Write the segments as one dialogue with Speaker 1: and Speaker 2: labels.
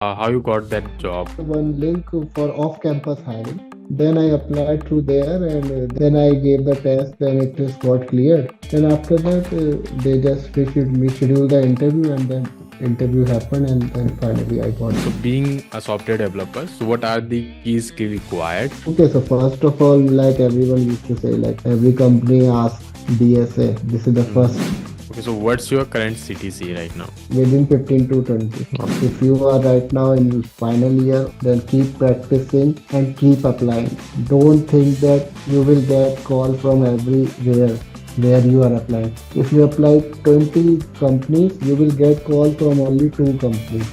Speaker 1: How you got that job?
Speaker 2: one link for off-campus hiring. Then I applied through there, and then I gave the test. Then it just got cleared. Then after that, they just schedule the interview, and then interview happened, and then finally I got
Speaker 1: So
Speaker 2: it.
Speaker 1: being a software developer, so what are the key skill required?
Speaker 2: Okay, so first of all, like everyone used to say, like every company asks DSA. This is the first
Speaker 1: Okay, so what's your current CTC right now?
Speaker 2: within 15 to 20. If you are right now in final year, then keep practicing and keep applying. Don't think that you will get call from everywhere where you are applying. If you apply 20 companies, you will get call from only two companies.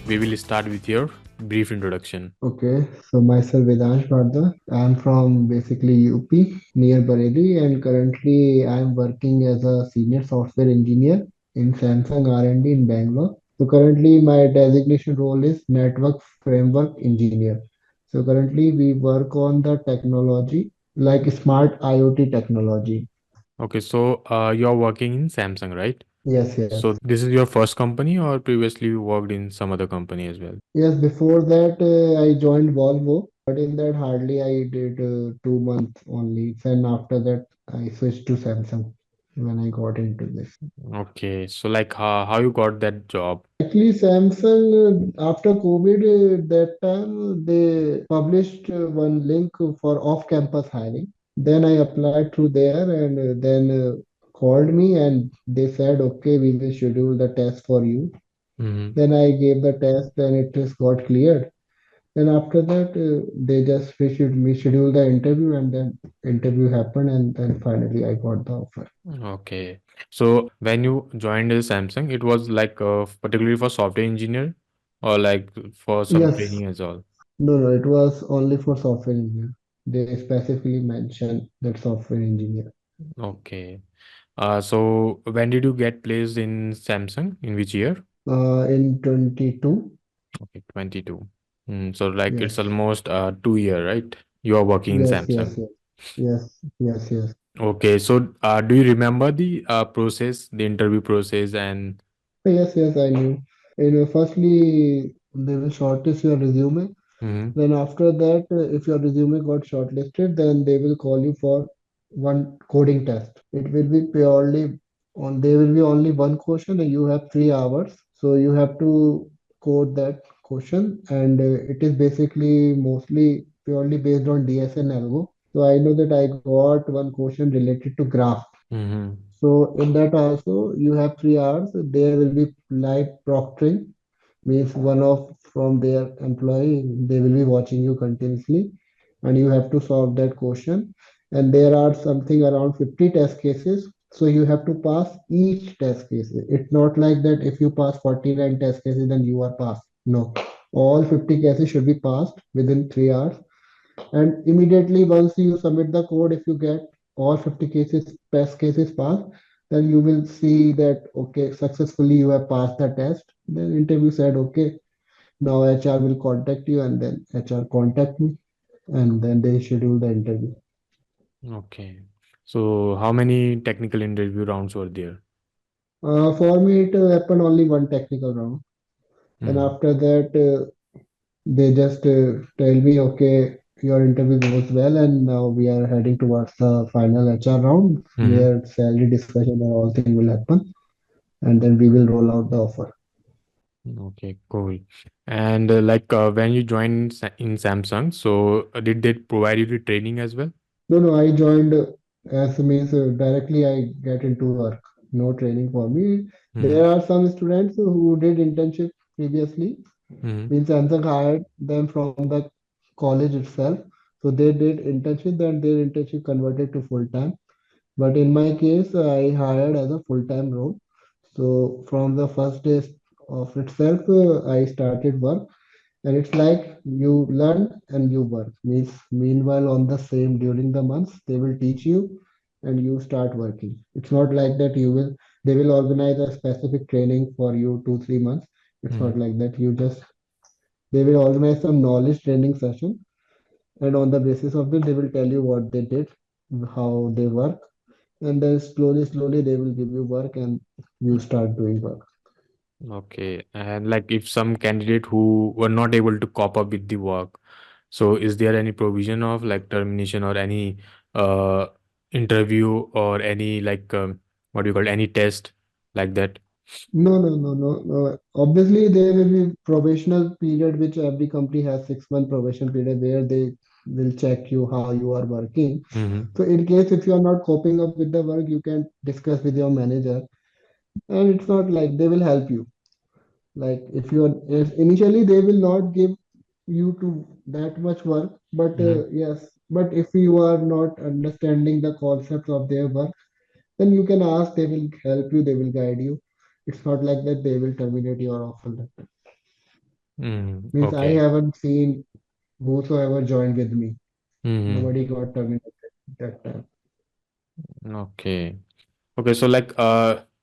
Speaker 1: We will start with your brief introduction.
Speaker 2: Okay, so myself Vidan. I'm from basically UP near Bareilly, and currently I'm working as a senior software engineer in Samsung R&D in Bangalore. So currently my designation role is network framework engineer. So currently we work on the technology like smart IoT technology.
Speaker 1: Okay, so you're working in Samsung, right?
Speaker 2: Yes, yes.
Speaker 1: So this is your first company, or previously you worked in some other company as well?
Speaker 2: Yes, before that I joined Volvo, but in that hardly I did 2 months only. Then after that I switched to Samsung when I got into this.
Speaker 1: Okay, so like how you got that job?
Speaker 2: Actually, Samsung after COVID, that time they published one link for off-campus hiring. Then I applied through there, and then called me, and they said, okay, we will schedule the test for you.
Speaker 1: Mm-hmm.
Speaker 2: Then I gave the test, and it just got cleared. Then after that, they just scheduled the interview, and then interview happened, and then finally I got the offer.
Speaker 1: Okay. So when you joined Samsung, it was like particularly for software engineer or like for some
Speaker 2: Yes,
Speaker 1: training as well?
Speaker 2: no, it was only for software engineer. They specifically mentioned that software engineer.
Speaker 1: Okay. So when did you get placed in Samsung? In which year?
Speaker 2: In 22,
Speaker 1: Okay, 22. So like it's
Speaker 2: yes,
Speaker 1: almost 2 year, right? You are working in
Speaker 2: yes, yes,
Speaker 1: Samsung.
Speaker 2: yes, yes, yes, yes.
Speaker 1: Okay, so do you remember the process, the interview process and
Speaker 2: Yes, yes, I knew. Firstly, they will shortlist your resume.
Speaker 1: Mhm.
Speaker 2: Then after that, if your resume got shortlisted, then they will call you for one coding test. It will be purely on, there will be only one question and you have 3 hours. So you have to code that question, and it is basically mostly purely based on DSA and algo. So I know that I got one question related to graph.
Speaker 1: Mhm.
Speaker 2: So in that also you have 3 hours. There will be live proctoring, means one of from their employee, they will be watching you continuously, and you have to solve that question. And there are something around 50 test cases, so you have to pass each test case. It's not like that if you pass 49 test cases then you are passed. No, all 50 cases should be passed within 3 hours, and immediately once you submit the code, if you get all 50 cases test cases passed, then you will see that okay, successfully you have passed the test. Then interview said okay, now HR will contact you, and then HR contact me, and then they schedule the interview.
Speaker 1: Okay. So how many technical interview rounds were there?
Speaker 2: For me, it happened only one technical round, and
Speaker 1: Hmm.
Speaker 2: after that, they just tell me, okay, your interview goes well, and now we are heading towards the final HR round,
Speaker 1: Hmm.
Speaker 2: where salary discussion and all things will happen, and then we will roll out the offer.
Speaker 1: Okay, cool. And like when you joined in Samsung, so did they provide you the training as well?
Speaker 2: No, no, I joined as means directly I get into work. No training for me. There
Speaker 1: Hmm.
Speaker 2: are some students who did internship previously,
Speaker 1: Hmm.
Speaker 2: means Samsung hired them from the college itself. So they did internship, then their internship converted to full time. But in my case, I hired as a full time role. So from the first day of itself, I started work, and it's like you learn and you work. Means meanwhile on the same during the months they will teach you, and you start working. It's not like that you will they will organize a specific training for you 2 3 months. It's not
Speaker 1: Hmm.
Speaker 2: like that. You just they will organize some knowledge training session, and on the basis of that they will tell you what they did, how they work, and then slowly they will give you work and you start doing work.
Speaker 1: Okay. And like if some candidate who were not able to cope up with the work, so is there any provision of like termination or any uh interview or any like what do you call it, any test like that?
Speaker 2: No. Obviously, there will be probational period, which every company has 6 month probation period where they will check you how you are working.
Speaker 1: Mm-hmm.
Speaker 2: So, in case if you are not coping up with the work, you can discuss with your manager, and it's not like they will help you. Like if initially they will not give you to that much work, but
Speaker 1: Mm-hmm.
Speaker 2: yes, but if you are not understanding the concept of their work, then you can ask. They will help you. They will guide you. It's not like that they will terminate your offer letter.
Speaker 1: Mm-hmm.
Speaker 2: Means I
Speaker 1: Okay.
Speaker 2: haven't seen whosoever joined with me.
Speaker 1: Mm-hmm.
Speaker 2: Nobody got terminated that time.
Speaker 1: Okay. Okay. So like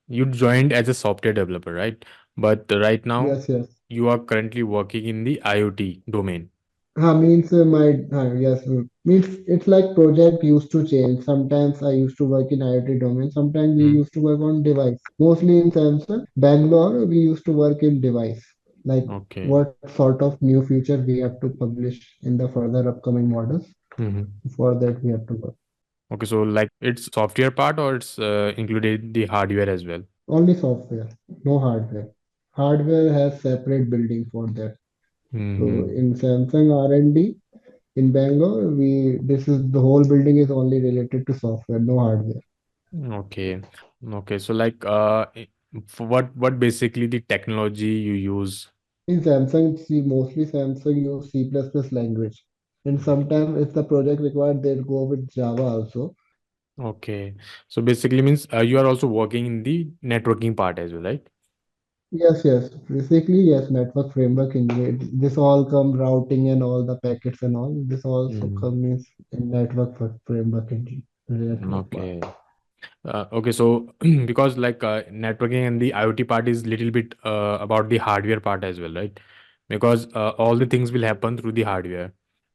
Speaker 1: you joined as a software developer, right? But right now
Speaker 2: Yes.
Speaker 1: you are currently working in the IoT domain.
Speaker 2: Means my yes means it's like project used to change. Sometimes I used to work in IoT domain. Sometimes we
Speaker 1: Mm-hmm.
Speaker 2: used to work on device. Mostly in Samsung, Bangalore, we used to work in device. Like
Speaker 1: Okay.
Speaker 2: what sort of new feature we have to publish in the further upcoming models.
Speaker 1: Mm-hmm.
Speaker 2: For that we have to work.
Speaker 1: Okay. So like it's software part or it's included the hardware as well?
Speaker 2: Only software, no hardware. Hardware has separate building for that. So
Speaker 1: Mm-hmm.
Speaker 2: in Samsung R&D in Bangalore, we this is the whole building is only related to software, no hardware.
Speaker 1: Okay. Okay. So like for what basically the technology you use?
Speaker 2: In Samsung, see mostly Samsung use C++ language, and sometimes if the project required, they'll go with Java also.
Speaker 1: Okay. So basically means you are also working in the networking part as well, right?
Speaker 2: Yes. Basically, yes. Network framework engineer. This all come routing and all the packets and all. This also
Speaker 1: Mm.
Speaker 2: comes in network framework engineer network part.
Speaker 1: Okay. Okay, so because like networking and the IoT part is little bit about the hardware part as well, right? Because all the things will happen through the hardware,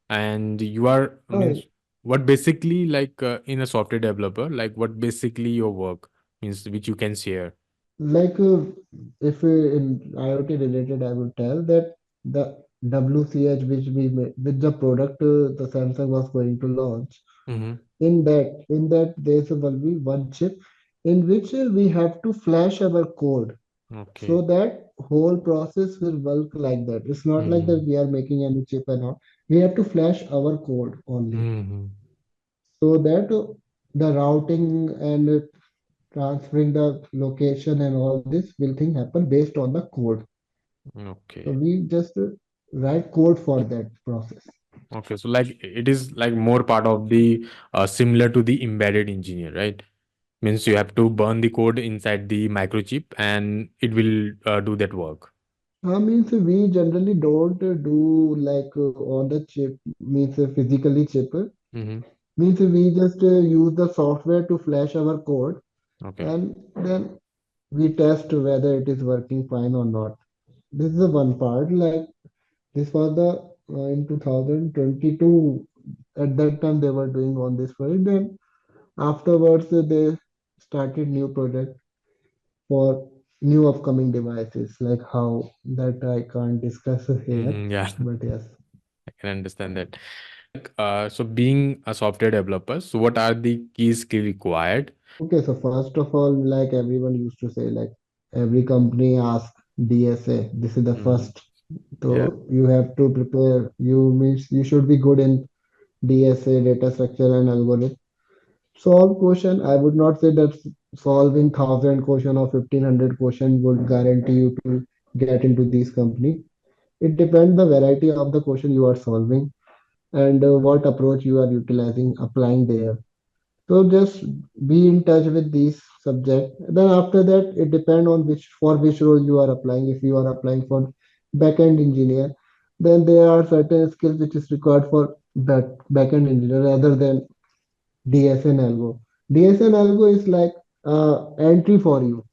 Speaker 1: and you are
Speaker 2: Uh,
Speaker 1: means what basically like in a software developer, like what basically your work means, which you can share.
Speaker 2: like if in IoT related, I would tell that the WCH which we made with the product the Samsung was going to launch.
Speaker 1: Mm-hmm.
Speaker 2: In that there will be one chip in which we have to flash our code so
Speaker 1: Okay.
Speaker 2: that whole process will work like that. It's not like
Speaker 1: Mm-hmm.
Speaker 2: that we are making any chip and all. We have to flash our code only
Speaker 1: Mm-hmm.
Speaker 2: so that the routing and transferring the location and all this will thing happen based on the code. So
Speaker 1: Okay.
Speaker 2: we just write code for that process.
Speaker 1: Okay. So like it is like more part of the similar to the embedded engineer, right? Means you have to burn the code inside the microchip and it will do that work.
Speaker 2: Means we generally don't do like on the chip, means physically chip.
Speaker 1: Mm-hmm.
Speaker 2: Means we just use the software to flash our code
Speaker 1: Okay.
Speaker 2: and then we test whether it is working fine or not. This is the one part. Like this was the in 2022. At that time they were doing on this project. Then afterwards they started new project for new upcoming devices. Like how that I can't discuss here,
Speaker 1: Mm-hmm. Yeah,
Speaker 2: but yes.
Speaker 1: I can understand that. So being a software developer, so what are the key skill required?
Speaker 2: Okay, so first of all, like everyone used to say, like every company asks DSA. This is the
Speaker 1: Mm-hmm.
Speaker 2: first.
Speaker 1: Yeah.
Speaker 2: So you have to prepare. You means you should be good in DSA, data structure and algorithm. Solve question. I would not say that solving 1,000 question or 1,500 question would guarantee you to get into these company. It depends the variety of the question you are solving and what approach you are utilizing, applying there. So just be in touch with these subject. Then after that, it depend on which role you are applying. If you are applying for backend engineer, then there are certain skills which is required for that backend engineer rather than DSN algo. DSN algo is like entry for you.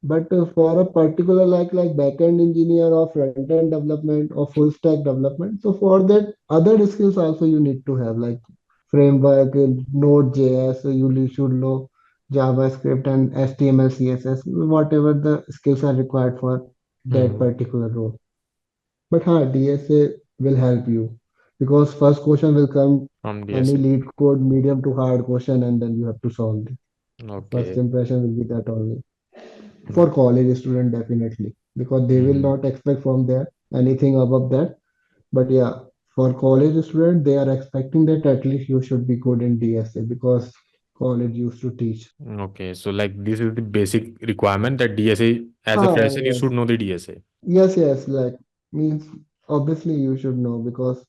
Speaker 2: But for a particular like backend engineer or front end development or full stack development, so for that other skills also you need to have like framework, Node.js, you should know, JavaScript and HTML, CSS, whatever the skills are required for that
Speaker 1: Mm-hmm.
Speaker 2: particular role. But DSA will help you because first question will come
Speaker 1: From
Speaker 2: any
Speaker 1: DSA.
Speaker 2: lead code, medium to hard question, and then you have to solve it. First
Speaker 1: Okay.
Speaker 2: impression will be that only.
Speaker 1: Mm,
Speaker 2: For college student, definitely, because they will
Speaker 1: mm-hmm.
Speaker 2: not expect from there anything above that. But yeah, for college student, they are expecting that at least you should be good in DSA because college used to teach.
Speaker 1: Okay. So like this is the basic requirement that DSA, as a fresher, you should
Speaker 2: Yes.
Speaker 1: know the DSA.
Speaker 2: Yes, like means obviously you should know because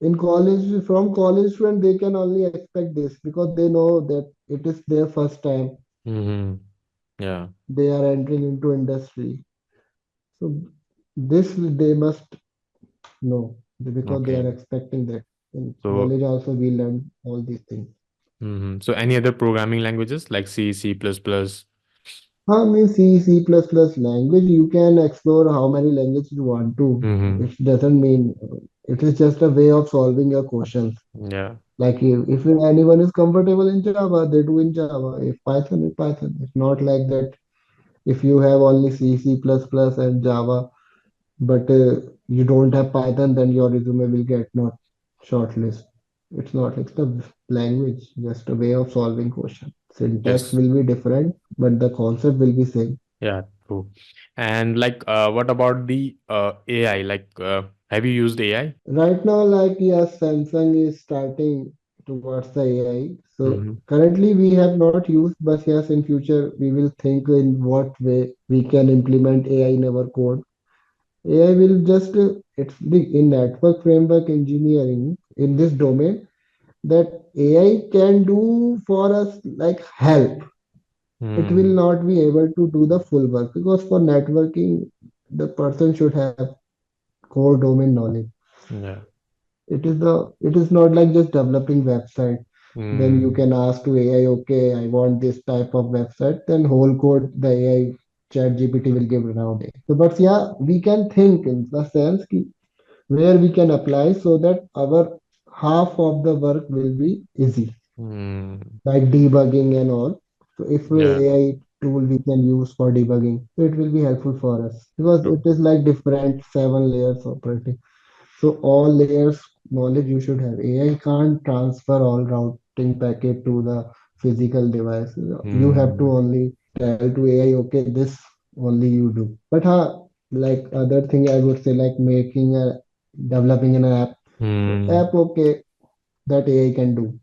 Speaker 2: in college, from college student, they can only expect this because they know that it is their first time
Speaker 1: Mm-hmm. Yeah.
Speaker 2: they are entering into industry. So this they must know because they
Speaker 1: Okay.
Speaker 2: are expecting that. In
Speaker 1: So,
Speaker 2: college also we learn all these things.
Speaker 1: mm-hmm. So any other programming languages like C, C++?
Speaker 2: Means C++ language, you can explore how many languages you want to.
Speaker 1: Mm-hmm.
Speaker 2: It doesn't mean it is just a way of solving your questions.
Speaker 1: Yeah.
Speaker 2: Like if anyone is comfortable in Java, they do in Java. If Python is Python. It's not like that if you have only C++ and Java, but you don't have Python, then your resume will get not shortlist. It's not. It's the language, just a way of solving question. Syntax
Speaker 1: Yes.
Speaker 2: will be different, but the concept will be same.
Speaker 1: Yeah, true. And like, what about the AI? Like, have you used AI?
Speaker 2: Right now, like yes, Samsung is starting towards the AI. So
Speaker 1: Mm-hmm.
Speaker 2: currently we have not used, but yes, in future we will think in what way we can implement AI in our code. AI will just it's the in network framework engineering in this domain that AI can do for us like help. It will
Speaker 1: Mm,
Speaker 2: not be able to do the full work because for networking the person should have core domain knowledge.
Speaker 1: yeah.
Speaker 2: It is not like just developing website. Then you
Speaker 1: Mm,
Speaker 2: can ask to AI, okay, I want this type of website. Then whole code the AI chat GPT will give nowadays. So, but yeah, we can think in the sense where we can apply so that our half of the work will be easy,
Speaker 1: mm,
Speaker 2: like debugging and all. So if
Speaker 1: yeah.
Speaker 2: AI tool we can use for debugging, so it will be helpful for us because
Speaker 1: True.
Speaker 2: it is like different 7 layers operating. So all layers knowledge you should have. AI can't transfer all routing packet to the physical device. You have to
Speaker 1: Mm,
Speaker 2: only tell to AI, okay, this only you do. But like other thing I would say like making a developing an app. So
Speaker 1: mm.
Speaker 2: app okay that AI can do,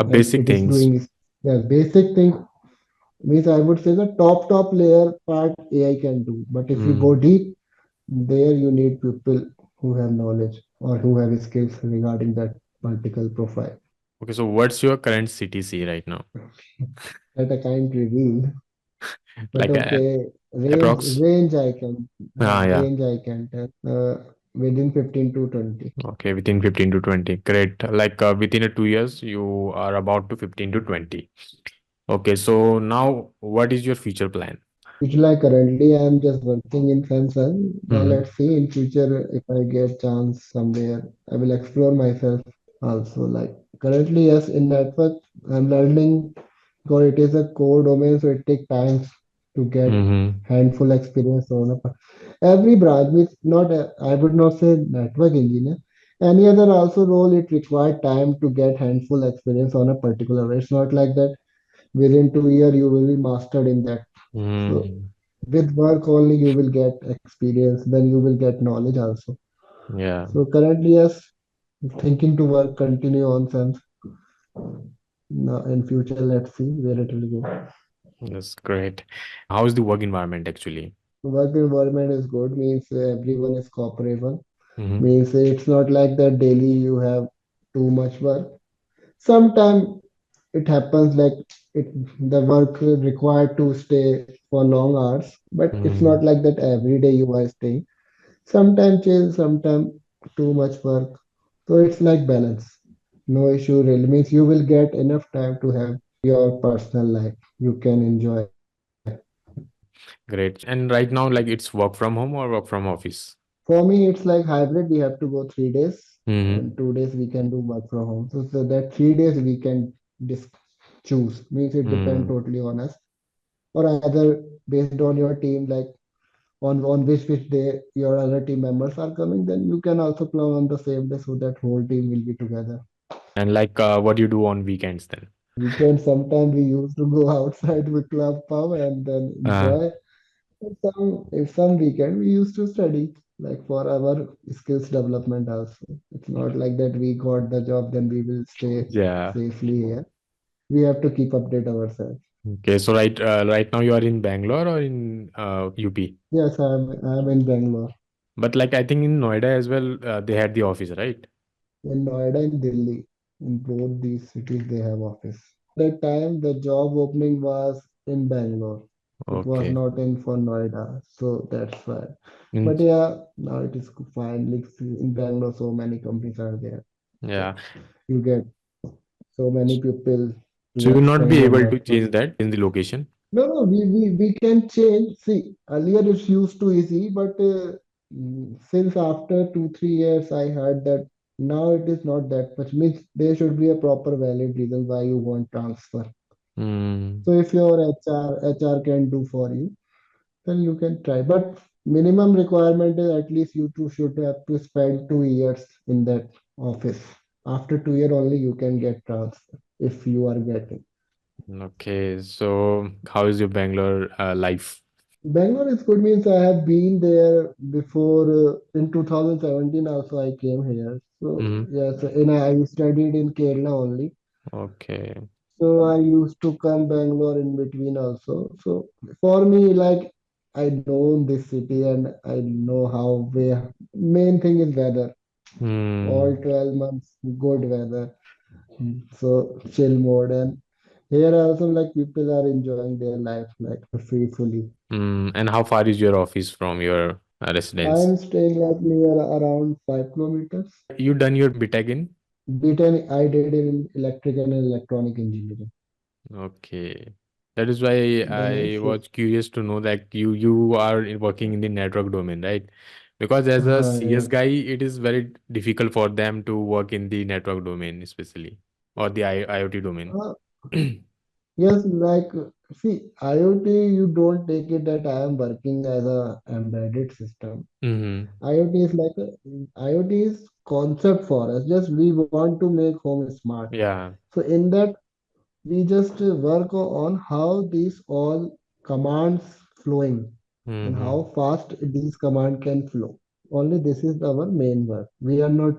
Speaker 2: and
Speaker 1: Basic
Speaker 2: it is
Speaker 1: things.
Speaker 2: doing the basic thing means I would say the top layer part AI can do. But if you go
Speaker 1: Mm.
Speaker 2: deep, there you need people who have knowledge or who have skills regarding that particular profile.
Speaker 1: Okay, so what's your current CTC right now?
Speaker 2: That I can't reveal, but
Speaker 1: Like
Speaker 2: okay,
Speaker 1: approx? Ah, yeah.
Speaker 2: range I can tell within 15 to 20.
Speaker 1: Okay, within 15 to 20. Great. Like within a 2 years, you are about to 15 to 20. Okay, so now what is your future plan?
Speaker 2: Which like currently I'm just working in Samsung. Now
Speaker 1: Mm-hmm.
Speaker 2: let's see in future if I get chance somewhere, I will explore myself also. Like currently, yes, in network I'm learning because it is a core domain, so it takes time to get
Speaker 1: Mm-hmm.
Speaker 2: handful experience on every branch. Means not I would not say network engineer. Any other also role it required time to get handful experience on a particular. It's not like that within 2 years you will be mastered in that. So
Speaker 1: Mm,
Speaker 2: with work only you will get experience, then you will get knowledge also.
Speaker 1: yeah,
Speaker 2: So currently, yes, thinking to work continue on sense. Now in future, let's see where it will go.
Speaker 1: that's great. How is the work environment actually?
Speaker 2: Work environment is good, means everyone is cooperable.
Speaker 1: Mm-hmm.
Speaker 2: Means it's not like that daily you have too much work. Sometimes it happens like it the work required to stay for long hours, but it's
Speaker 1: Mm,
Speaker 2: not like that every day you are staying. Sometimes chill, sometimes too much work. So it's like balance. No issue really means you will get enough time to have your personal life. You can enjoy.
Speaker 1: great. And right now, like it's work from home or work from office?
Speaker 2: For me, it's like hybrid. We have to go 3 days,
Speaker 1: Mm-hmm.
Speaker 2: and 2 days we can do work from home. So that 3 days we can discuss. choose. Means it depends
Speaker 1: Hmm.
Speaker 2: totally on us. Or either based on your team, like on which day your other team members are coming, then you can also plan on the same day so that whole team will be together.
Speaker 1: And like, what do you do on weekends then?
Speaker 2: Weekend sometimes we used to go outside with club pub and then
Speaker 1: Uh,
Speaker 2: enjoy. If some weekend we used to study like for our skills development also. It's not like that we got the job then we will stay
Speaker 1: yeah.
Speaker 2: safely here. We have to keep update ourselves.
Speaker 1: Okay. So right now you are in Bangalore or in UP?
Speaker 2: Yes, I'm in Bangalore.
Speaker 1: But like I think in Noida as well, they had the office, right?
Speaker 2: In Noida in Delhi. In both these cities they have office. That time the job opening was in Bangalore. It was
Speaker 1: Okay.
Speaker 2: not in for Noida, so that's why.
Speaker 1: In,
Speaker 2: But yeah, now it is fine. Like in Bangalore so many companies are there, so
Speaker 1: yeah.
Speaker 2: you get so many people
Speaker 1: So you
Speaker 2: left
Speaker 1: will not be
Speaker 2: behind and
Speaker 1: able to
Speaker 2: work from.
Speaker 1: change that in the location.
Speaker 2: No, no, we can change. See, earlier it's used to easy, but since after 2 3 years, I heard that now it is not that much. Means there should be a proper valid reason why you want transfer.
Speaker 1: Hmm.
Speaker 2: So if your HR can do for you, then you can try. But minimum requirement is at least you two should have to spend 2 years in that office. After 2 year only you can get transfer if you are getting.
Speaker 1: Okay. So how is your Bangalore life?
Speaker 2: Bangalore is good means I have been there before in 2017 also I came here. So
Speaker 1: Hmm.
Speaker 2: yes, and I studied in Kerala only.
Speaker 1: Okay.
Speaker 2: So I used to come Bangalore in between also. So for me, like I know this city and I know how main thing is weather. All
Speaker 1: Hmm.
Speaker 2: 12 months good weather. So chill mode and here also like people are enjoying their life like freely.
Speaker 1: Hmm. And how far is your office from your residence?
Speaker 2: I'm staying like near around 5 kilometers.
Speaker 1: You done your BTech in?
Speaker 2: B10 I did in electrical and electronic engineering.
Speaker 1: Okay. That is why
Speaker 2: Uh,
Speaker 1: I
Speaker 2: so,
Speaker 1: was curious to know that you are working in the network domain, right? Because as a CS
Speaker 2: yeah.
Speaker 1: guy, it is very difficult for them to work in the network domain, especially or the IoT domain.
Speaker 2: Uh, yes, like see, IoT, you don't take it that I am working as a embedded system.
Speaker 1: Mm-hmm.
Speaker 2: IoT is like IoT is concept for us. Just we want to make home smart.
Speaker 1: Yeah.
Speaker 2: So in that we just work on how these all commands flowing and
Speaker 1: Mm-hmm.
Speaker 2: how fast these command can flow. Only this is our main work. We are not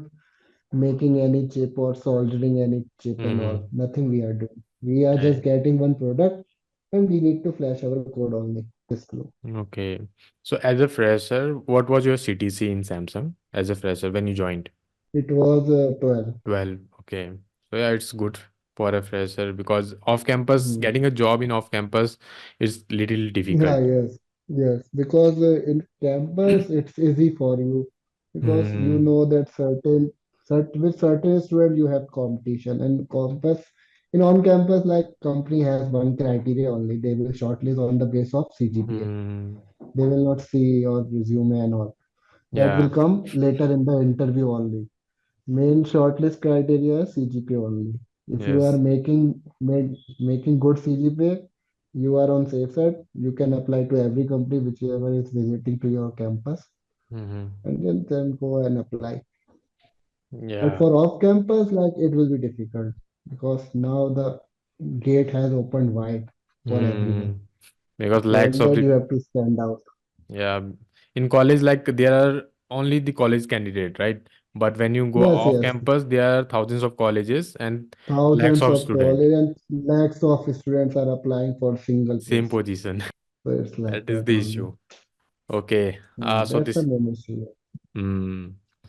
Speaker 2: making any chip or soldering any chip and all.
Speaker 1: Mm-hmm.
Speaker 2: Nothing we are doing. We are just
Speaker 1: Okay.
Speaker 2: getting one product and we need to flash our code only. This flow.
Speaker 1: Okay. So as a fresher, what was your CTC in Samsung as a fresher when you joined?
Speaker 2: It was 12.
Speaker 1: 12. Okay. So yeah, it's good for a fresher because off campus,
Speaker 2: Mhm.
Speaker 1: getting a job in off campus is little
Speaker 2: Yeah,
Speaker 1: difficult.
Speaker 2: yes, yes. Because in campus it's easy for you because you
Speaker 1: Hmm.
Speaker 2: know that with certain student you have competition and campus in on campus like company has one criteria only. They will shortlist on the base of CGPA.
Speaker 1: Hmm.
Speaker 2: They will not see your resume and all. That will
Speaker 1: Yeah.
Speaker 2: come later in the interview only. Main shortlist criteria is CGPA only. If you are
Speaker 1: Yes.
Speaker 2: making good CGPA, you are on safe side. You can apply to every company whichever is visiting to your campus,
Speaker 1: Hmm.
Speaker 2: and then go and apply. But
Speaker 1: Yeah.
Speaker 2: for off campus, like it will be difficult because now the gate has opened wide for
Speaker 1: Hmm.
Speaker 2: everyone.
Speaker 1: Because
Speaker 2: So
Speaker 1: lacks
Speaker 2: in
Speaker 1: of
Speaker 2: that
Speaker 1: the
Speaker 2: you have to stand out.
Speaker 1: yeah. In college, like there are only the college candidate, right? But when you go
Speaker 2: Yes,
Speaker 1: off
Speaker 2: yes.
Speaker 1: campus, there are thousands of colleges and lakhs
Speaker 2: Thousands
Speaker 1: of
Speaker 2: of
Speaker 1: student.
Speaker 2: college and lakhs of students are applying for single
Speaker 1: Same
Speaker 2: place.
Speaker 1: position.
Speaker 2: So it's like
Speaker 1: That is
Speaker 2: that
Speaker 1: the
Speaker 2: only.
Speaker 1: issue. Okay. So
Speaker 2: That's a
Speaker 1: this.
Speaker 2: main issue.
Speaker 1: Hmm.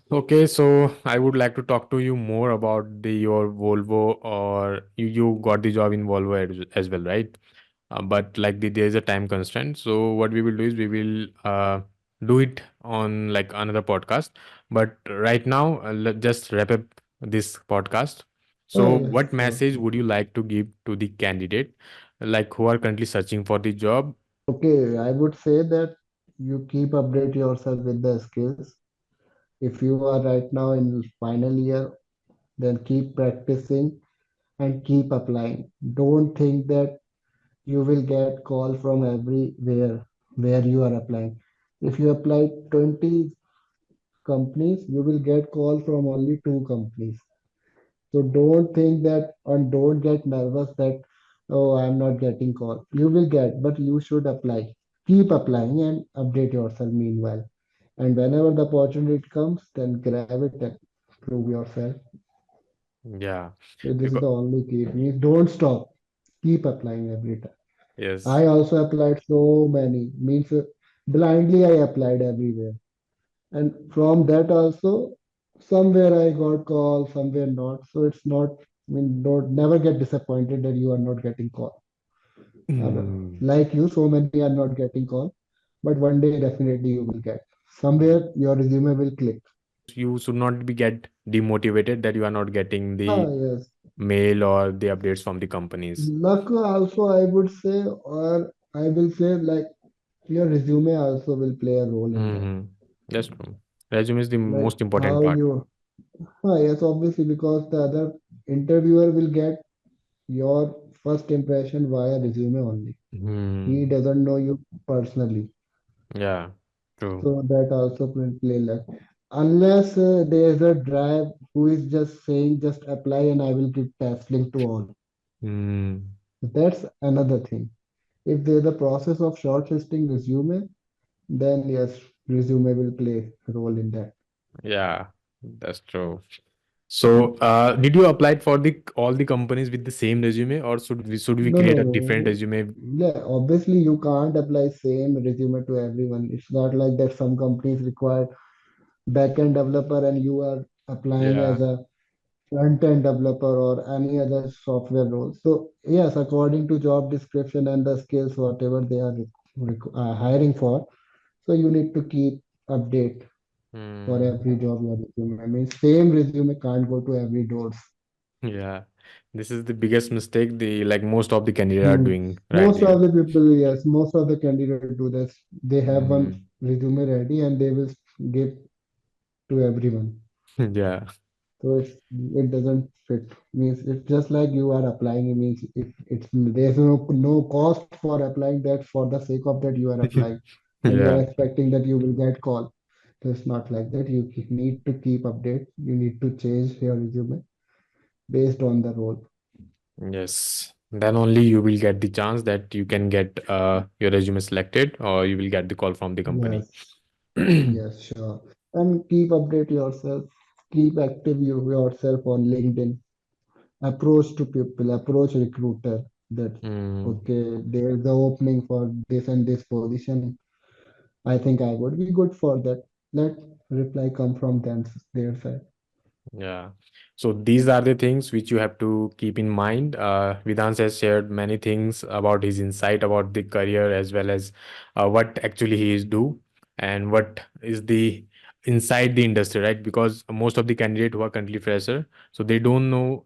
Speaker 1: Okay, so I would like to talk to you more about your Volvo or you got the job in Volvo as well, right? But like there's a time constraint. So what we will do is we will do it on like another podcast. But right now, let's just wrap up this podcast.
Speaker 2: Oh,
Speaker 1: So
Speaker 2: yes,
Speaker 1: what
Speaker 2: sure.
Speaker 1: message would you like to give to the candidate, like who are currently searching for the job?
Speaker 2: Okay, I would say that you keep update yourself with the skills. If you are right now in final year, then keep practicing and keep applying. Don't think that you will get call from everywhere where you are applying. If you apply 20 companies, you will get call from only two companies. So don't think that and don't get nervous that oh I'm not getting call. You will get, but you should apply. Keep applying and update yourself meanwhile. And whenever the opportunity comes, then grab it and prove yourself.
Speaker 1: Yeah.
Speaker 2: So this is
Speaker 1: Because
Speaker 2: the only key. It means don't stop. Keep applying every time.
Speaker 1: yes.
Speaker 2: I also applied so many. Means blindly I applied everywhere. And from that also, somewhere I got call, somewhere not. So it's not. I mean, don't never get disappointed that you are not getting call.
Speaker 1: Mm.
Speaker 2: Like you, so many are not getting call, but one day definitely you will get. Somewhere your resume will click.
Speaker 1: You should not be get demotivated that you are not getting
Speaker 2: Ah,
Speaker 1: the
Speaker 2: yes.
Speaker 1: mail or the updates from the companies.
Speaker 2: Luck also, I would say, or I will say, like your resume also will play a role in that.
Speaker 1: Mm-hmm. That's true. Resume is the
Speaker 2: Like
Speaker 1: most important
Speaker 2: how
Speaker 1: part.
Speaker 2: you, yes, obviously, because the other interviewer will get your first impression via resume only. He
Speaker 1: Hmm.
Speaker 2: doesn't know you personally,
Speaker 1: Yeah, true.
Speaker 2: so that also will play luck. Unless there is a drive who is just saying just apply and I will give test link to all.
Speaker 1: Hmm.
Speaker 2: That's another thing. If there's a process of shortlisting resume, then yes, resume will play a role in that.
Speaker 1: Yeah, that's true. So, did you apply for the all the companies with the same resume, or should we
Speaker 2: No, no,
Speaker 1: create a different
Speaker 2: no.
Speaker 1: resume?
Speaker 2: Yeah, obviously you can't apply same resume to everyone. It's not like that some companies require backend developer and you are applying
Speaker 1: Yeah.
Speaker 2: as a front-end developer or any other software role. So yes, according to job description and the skills, whatever they are hiring for, so you need to keep update for
Speaker 1: Hmm.
Speaker 2: every job your resume. I mean, same resume can't go to every doors.
Speaker 1: Yeah. This is the biggest mistake the like most of the candidates are
Speaker 2: Hmm.
Speaker 1: doing right
Speaker 2: Most
Speaker 1: there.
Speaker 2: of the people, yes, most of the candidates do this. They have one
Speaker 1: Hmm.
Speaker 2: resume ready and they will give to everyone.
Speaker 1: Yeah.
Speaker 2: So it doesn't fit. Means it's just like you are applying. It means if it's there's no cost for applying that for the sake of that you are applying, and you are
Speaker 1: Yeah.
Speaker 2: expecting that you will get call. So it's not like that. You need to keep update. You need to change your resume based on the role.
Speaker 1: Yes. Then only you will get the chance that you can get your resume selected or you will get the call from the company.
Speaker 2: Yes, yes, sure. And keep update yourself. Keep active yourself on LinkedIn. Approach to people. Approach recruiter. That
Speaker 1: Hmm.
Speaker 2: okay, there's the opening for this and this position. I think I would be good for that. Let reply come from them their side.
Speaker 1: Yeah. So these are the things which you have to keep in mind. Vidans has shared many things about his insight about the career as well as what actually he is do and what is the inside the industry, right? Because most of the candidate who are currently fresher, so they don't know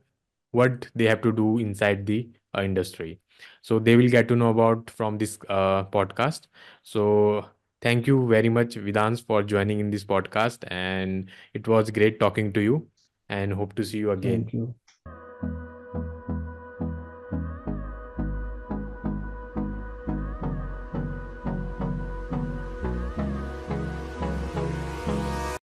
Speaker 1: what they have to do inside the industry. So they will get to know about from this podcast. So thank you very much, Vidans, for joining in this podcast, and it was great talking to you and hope to see you
Speaker 2: Thank
Speaker 1: again.
Speaker 2: you.